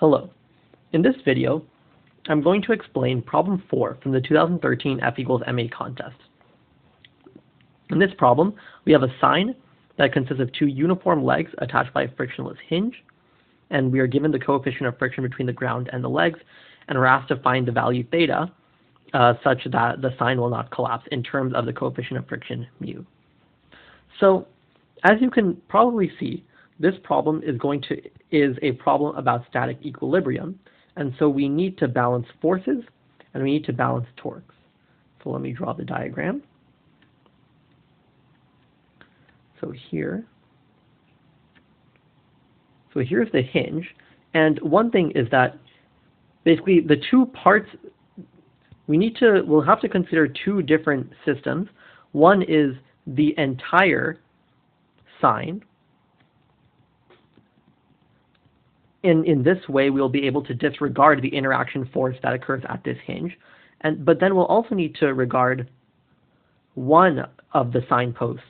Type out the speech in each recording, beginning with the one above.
Hello. In this video, I'm going to explain problem 4 from the 2013 F equals MA contest. In this problem, we have a sign that consists of two uniform legs attached by a frictionless hinge, and we are given the coefficient of friction between the ground and the legs, and we're asked to find the value theta such that the sign will not collapse in terms of the coefficient of friction mu. So, as you can probably see, this problem is a problem about static equilibrium, and so we need to balance forces and we need to balance torques. So let me draw the diagram. So here's the hinge, and one thing is that basically the two parts we'll have to consider two different systems. One is the entire sign. In this way, we'll be able to disregard the interaction force that occurs at this hinge, but then we'll also need to regard one of the signposts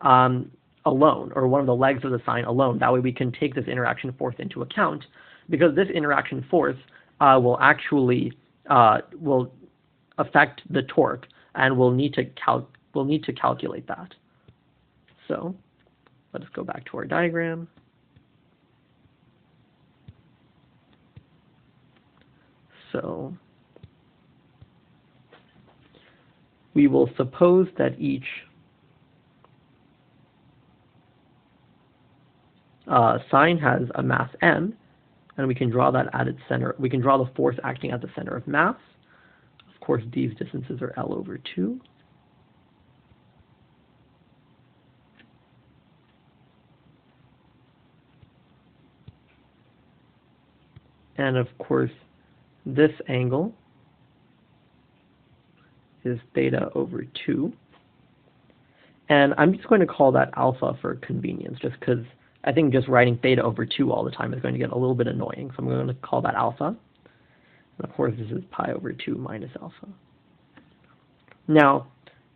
alone, or one of the legs of the sign alone. That way we can take this interaction force into account, because this interaction force will actually will affect the torque, and we'll need to calculate that. So let us go back to our diagram. So we will suppose that each sign has a mass m, and we can draw that at its center. We can draw the force acting at the center of mass. Of course, these distances are L over 2. And of course, this angle is theta over 2. And I'm just going to call that alpha for convenience, just because I think just writing theta over 2 all the time is going to get a little bit annoying. So I'm going to call that alpha. And of course, this is pi over 2 minus alpha. Now,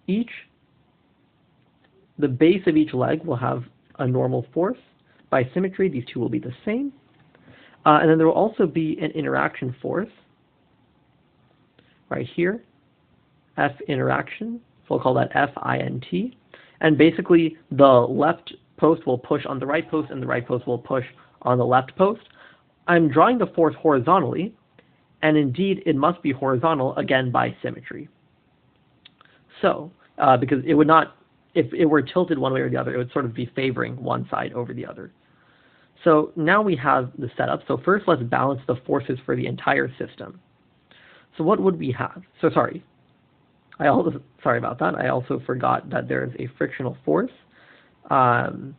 the base of each leg will have a normal force. By symmetry, these two will be the same. And then there will also be an interaction force right here, F interaction, so we'll call that FINT. And basically, the left post will push on the right post, and the right post will push on the left post. I'm drawing the force horizontally, and indeed, it must be horizontal, again, by symmetry. So, because it would not, if it were tilted one way or the other, it would sort of be favoring one side over the other. So now we have the setup. So first, let's balance the forces for the entire system. So what would we have? So sorry about that. I also forgot that there is a frictional force, and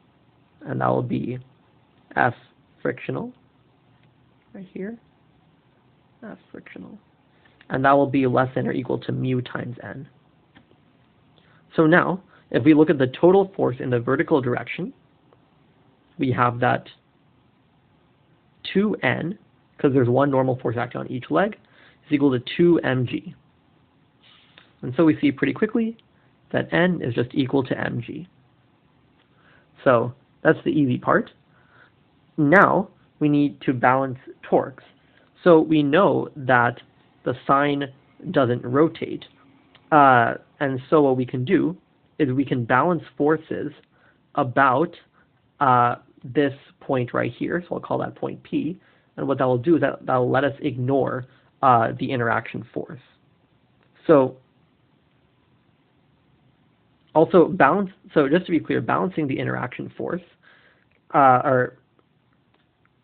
that will be F frictional right here. F frictional, and that will be less than or equal to mu times n. So now, if we look at the total force in the vertical direction, we have that 2n, because there's one normal force acting on each leg, is equal to 2 mg. And so we see pretty quickly that n is just equal to mg. So that's the easy part. Now we need to balance torques. So we know that the sign doesn't rotate. And so what we can do is we can balance forces about this point right here, so I'll call that point P, and what that will do is that will let us ignore the interaction force. So also so just to be clear, balancing the interaction force, or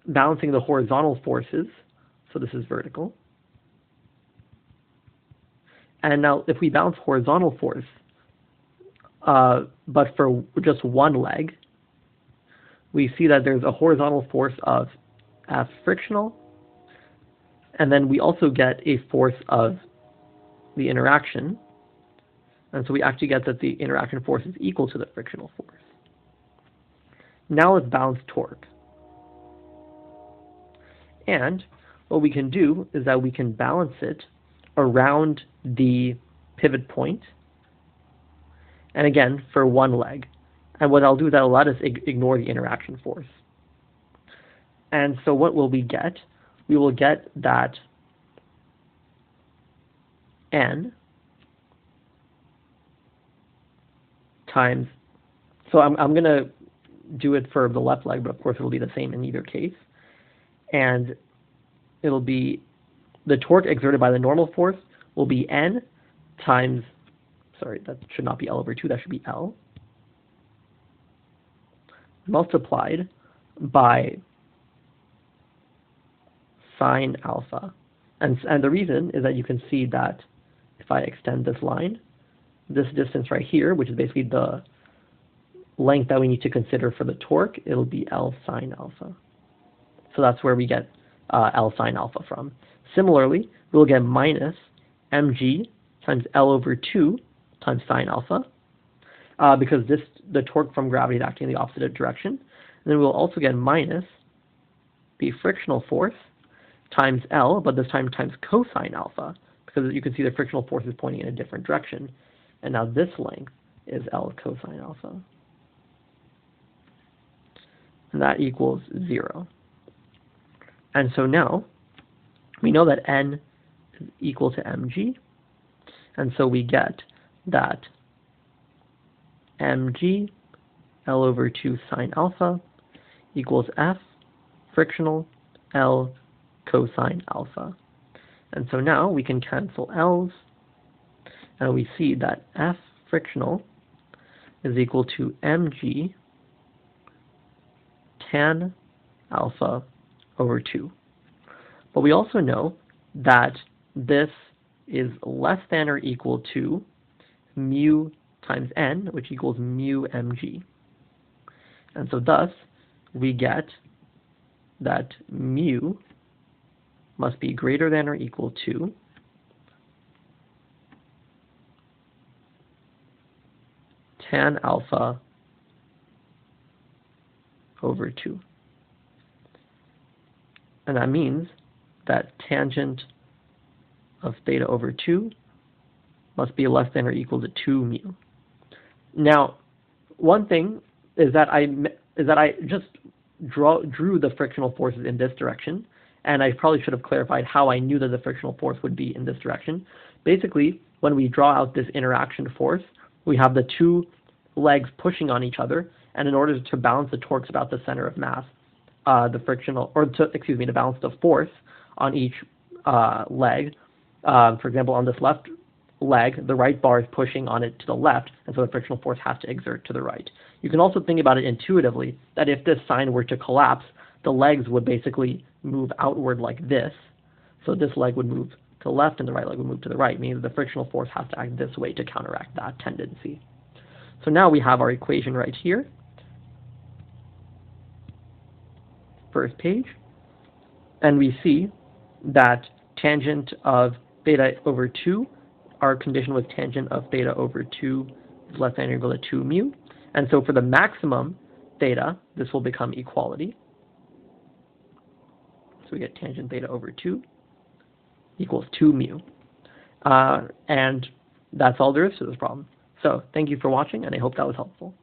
balancing the horizontal forces, so this is vertical, and now if we balance horizontal force, but for just one leg, we see that there's a horizontal force of F frictional, and then we also get a force of the interaction, and so we actually get that the interaction force is equal to the frictional force. Now let's balance torque. And what we can do is that we can balance it around the pivot point, and again, for one leg. And what I'll do is that'll let us ignore the interaction force. And so what will we get? we will get that N times, so I'm going to do it for the left leg, but of course it will be the same in either case. And it'll be the torque exerted by the normal force will be N times, sorry, that should not be L over 2, that should be L, multiplied by sine alpha. And the reason is that you can see that if I extend this line, this distance right here, which is basically the length that we need to consider for the torque, it'll be L sine alpha. So that's where we get L sine alpha from. Similarly, we'll get minus mg times L over 2 times sine alpha, because the torque from gravity is acting in the opposite direction. And then we'll also get minus the frictional force times L, but this time times cosine alpha, because you can see the frictional force is pointing in a different direction. And now this length is L cosine alpha. And that equals 0. And so now we know that N is equal to mg, and so we get that mg L over 2 sine alpha equals F frictional L cosine alpha. And so now we can cancel L's, and we see that F frictional is equal to mg tan alpha over 2. But we also know that this is less than or equal to mu times n, which equals mu mg. And so thus, we get that mu must be greater than or equal to tan alpha over 2. And that means that tangent of theta over 2 must be less than or equal to 2 mu. Now, one thing is that I just drew the frictional forces in this direction, and I probably should have clarified how I knew that the frictional force would be in this direction. Basically, when we draw out this interaction force, we have the two legs pushing on each other, and in order to balance the torques about the center of mass, to balance the force on each leg. For example, on this left leg, the right bar is pushing on it to the left, and so the frictional force has to exert to the right. You can also think about it intuitively, that if this sign were to collapse, the legs would basically move outward like this. So this leg would move to the left and the right leg would move to the right, meaning that the frictional force has to act this way to counteract that tendency. So now we have our equation right here. First page, and we see that tangent of theta over 2, our condition was tangent of theta over 2 is less than or equal to 2 mu, and so for the maximum theta, this will become equality. So we get tangent theta over 2 equals 2 mu, and that's all there is to this problem. So thank you for watching, and I hope that was helpful.